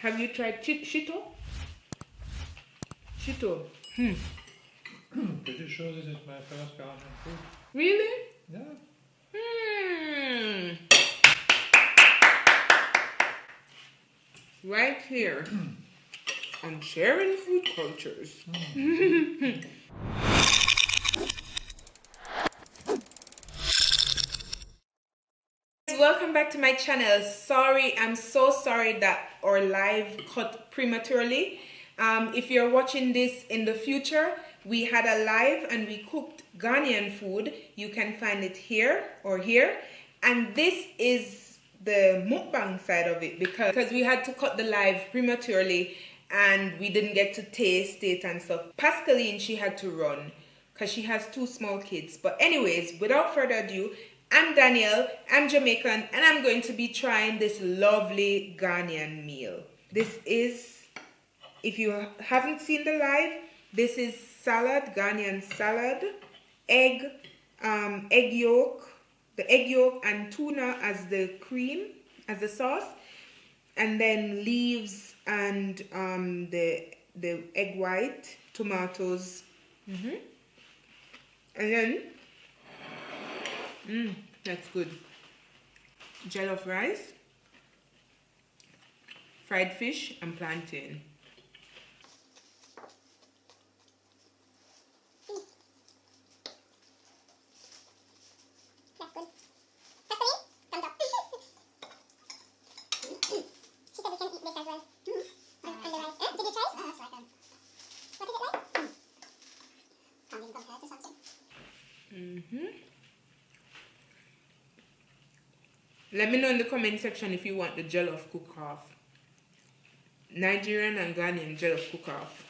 Have you tried shito? Shito. Pretty sure this is my first Ghanian food. Really? Yeah. Right here on Sharing Food Cultures. Welcome back to my channel. I'm so sorry that our live cut prematurely. If you're watching this in the future, we had a live and we cooked Ghanaian food. You can find it here or here. And this is the mukbang side of it because we had to cut the live prematurely and we didn't get to taste it and stuff. Pascaline, she had to run because she has 2 small kids. But anyways, without further ado, I'm Danelle, I'm Jamaican, and I'm going to be trying this lovely Ghanaian meal. This is, if you haven't seen the live, this is salad, Ghanaian salad, egg yolk, the egg yolk and tuna as the cream, as the sauce, and then leaves and the egg white, tomatoes, and then that's good. Jollof rice, fried fish, and plantain. That's good. Pascaline, thumbs up. She said we can eat this as well. And the rice. Did you try? That's right. What is it like? Can't even compare to something. Let me know in the comment section if you want the jollof cook-off. Nigerian and Ghanaian jollof cook-off.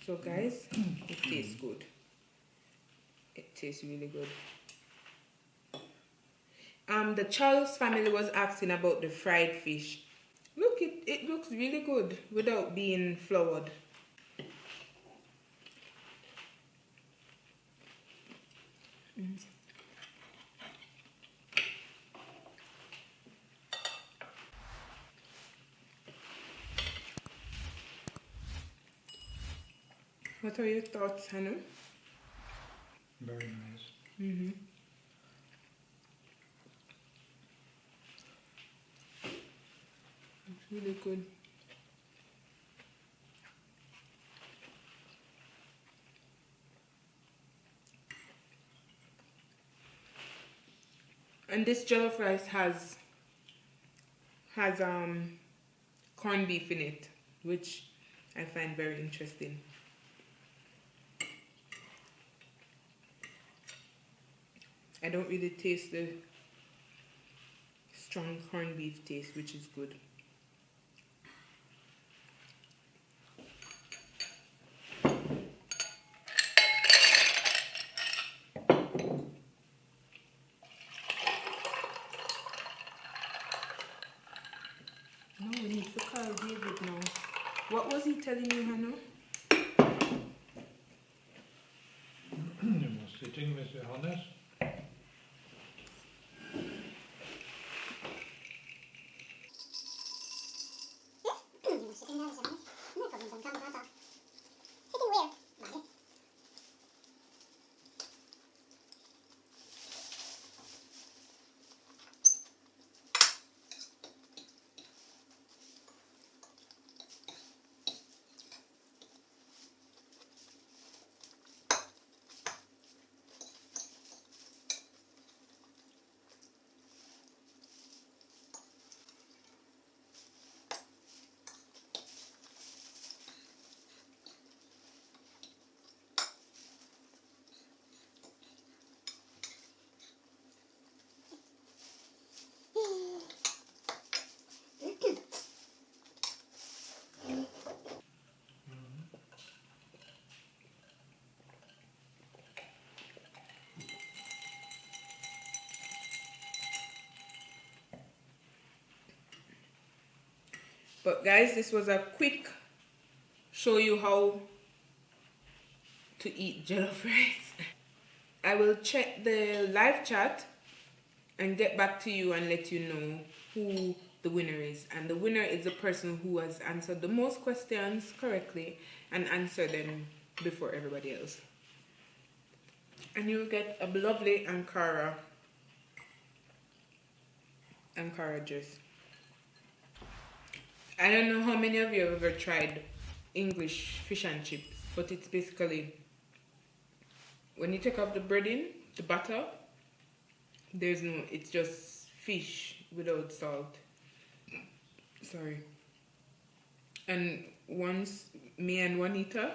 So guys, it tastes good. It tastes really good. The Charles family was asking about the fried fish. Look, it looks really good without being floured. What are your thoughts, Hannah? Very nice. It's really good. And this jollof rice has corned beef in it, which I find very interesting. I don't really taste the strong corned beef taste, which is good. No, we need to call David now. What was he telling you, Hannah? You were sitting with Johannes. Sitting there, Johannes. No problem, come on, come. Sitting where? Vale. But guys, this was a quick show you how to eat jollof rice. I will check the live chat and get back to you and let you know who the winner is. And the winner is the person who has answered the most questions correctly and answered them before everybody else. And you'll get a lovely Ankara dress. I don't know how many of you have ever tried English fish and chips, but it's basically when you take off the breading, the butter, it's just fish without salt. Sorry. And once me and Juanita,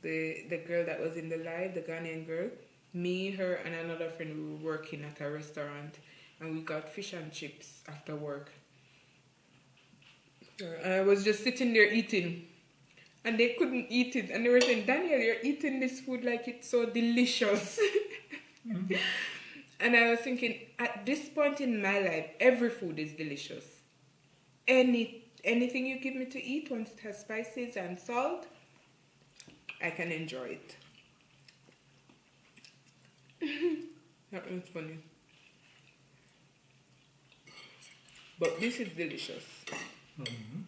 the girl that was in the live, the Ghanaian girl, me, her, and another friend, we were working at a restaurant, and we got fish and chips after work. And I was just sitting there eating, and they couldn't eat it, and they were saying, "Danielle, you're eating this food like it's so delicious." Mm-hmm. And I was thinking, at this point in my life, every food is delicious. Anything you give me to eat, once it has spices and salt, I can enjoy it. That was funny. But this is delicious. Mm-hmm.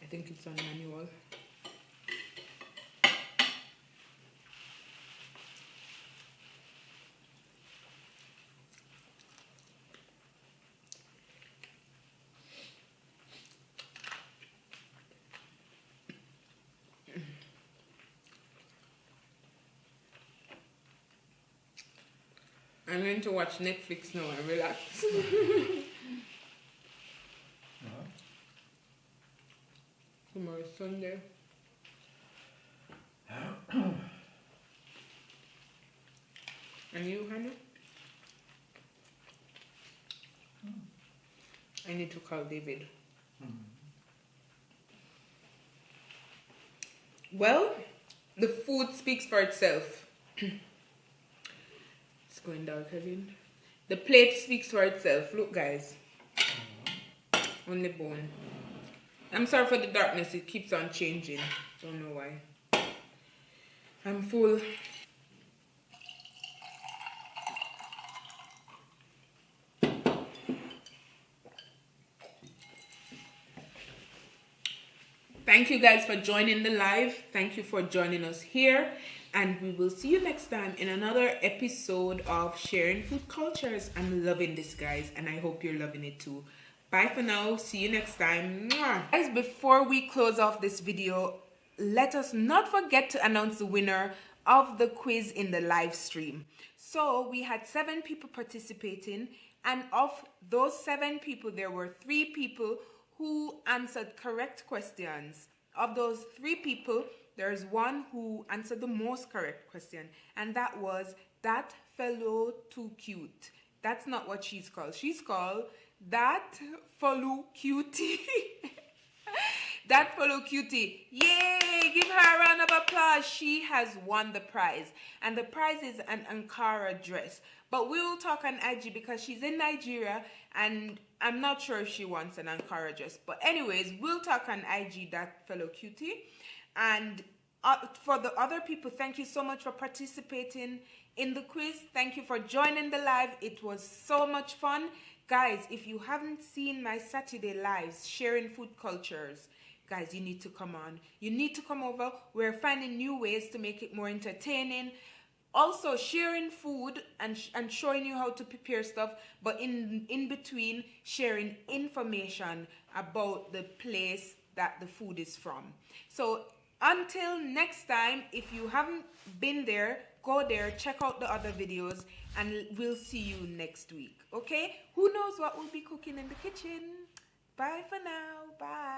I think it's on manual. I'm going to watch Netflix now and relax. Tomorrow is Sunday. And you, Hannah? I need to call David. Well, the food speaks for itself. It's going dark again. The plate speaks for itself. Look, guys. Only bone. I'm sorry for the darkness. It keeps on changing. Don't know why. I'm full. Thank you guys for joining the live. Thank you for joining us here. And we will see you next time in another episode of Sharing Food Cultures. I'm loving this, guys, and I hope you're loving it too. Bye for now. See you next time. Mwah. Guys, before we close off this video, let us not forget to announce the winner of the quiz in the live stream. So we had 7 people participating, and of those 7 people, there were 3 people who answered correct questions. Of those 3 people, there's one who answered the most correct question, and that was That Fellow Too Cute. That's not what she's called. She's called That Fellow Cutie. That Fellow Cutie. Yay! Give her a round of applause. She has won the prize, and the prize is an Ankara dress. But we will talk on IG because she's in Nigeria, and I'm not sure if she wants an Ankara dress. But anyways, we'll talk on IG, That Fellow Cutie. And for the other people, thank you so much for participating in the quiz. Thank you for joining the live. It was so much fun. Guys, if you haven't seen my Saturday lives, Sharing Food Cultures, guys, you need to come on. You need to come over. We're finding new ways to make it more entertaining. Also, sharing food and showing you how to prepare stuff, but in between, sharing information about the place that the food is from. So until next time, if you haven't been there, go there, check out the other videos, and we'll see you next week. Okay? Who knows what we'll be cooking in the kitchen? Bye for now. Bye.